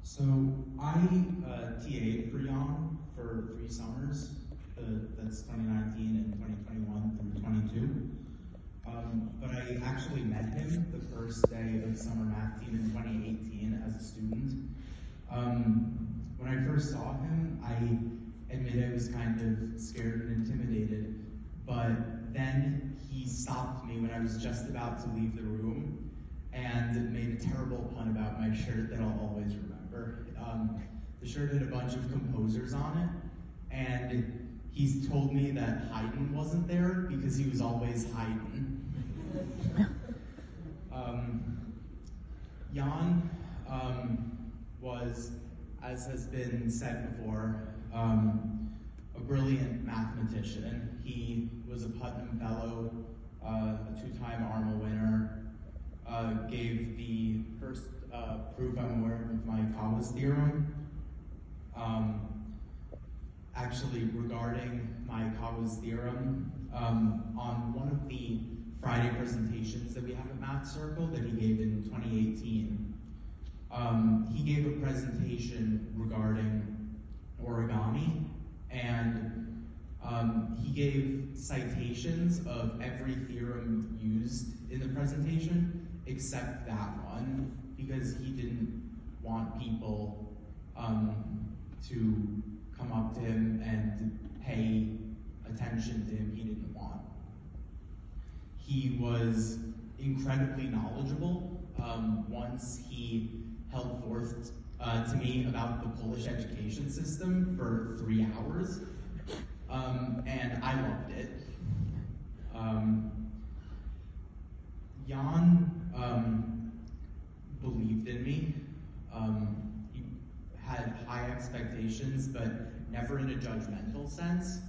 So I TA'd for Jan for 3 summers. That's 2019 and 2021 through 22. But I actually met him the first day of summer math team in 2018 as a student. When I first saw him, I admit I was kind of scared and intimidated, but then he stopped me when I was just about to leave the room and made a terrible pun about my shirt that I'll always remember. The shirt had a bunch of composers on it, and he's told me that Haydn wasn't there because he was always Haydn. Jan was, as has been said before, a brilliant mathematician. He was a Putnam Fellow, a 2-time Arnold winner, gave the first proof I'm aware of my Kawa's theorem. Actually, regarding my Kawa's theorem, on one of the Friday presentations that we have at Math Circle that he gave in 2018, he gave a presentation regarding origami, and he gave citations of every theorem used in the presentation except that one, because he didn't want people to come up to him and pay attention to him he didn't want. He was incredibly knowledgeable. Once he held forth to me about the Polish education system for 3 hours, and I loved it. Jan believed in me. He had high expectations, but never in a judgmental sense.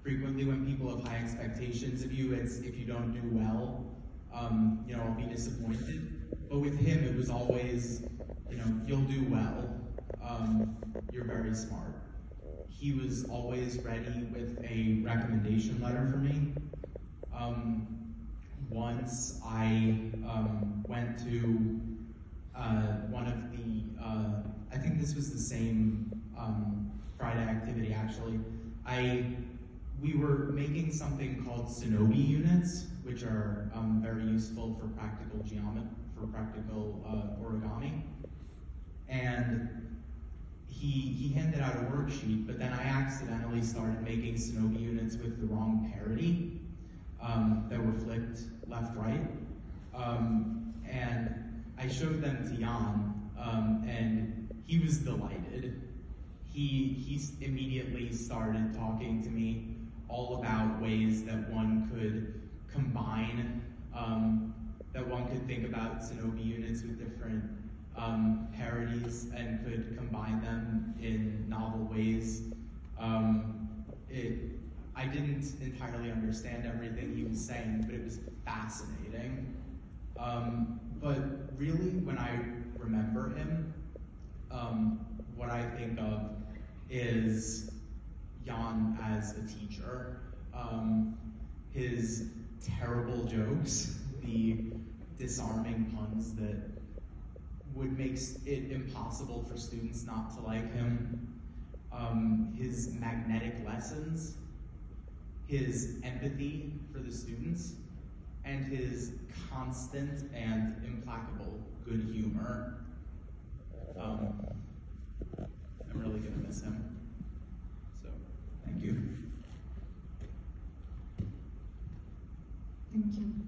Frequently when people have high expectations of you, it's if you don't do well, I'll be disappointed. But with him, it was always, you'll do well. You're very smart. He was always ready with a recommendation letter for me. Once I went to one of the, I think this was the same Friday activity actually. We were making something called Shinobi units, which are very useful for practical origami. And he handed out a worksheet, but then I accidentally started making Shinobi units with the wrong parity that were flipped left-right. And I showed them to Jan, and he was delighted. He immediately started talking to me all about ways that one could combine, that one could think about Shinobi units with different parities and could combine them in novel ways. I didn't entirely understand everything he was saying, but it was fascinating. But really, when I remember him, what I think of is Jan as a teacher. His terrible jokes, the disarming puns that would make it impossible for students not to like him, his magnetic lessons, his empathy for the students, and his constant and implacable good humor. I'm really gonna miss him. So, thank you. Thank you.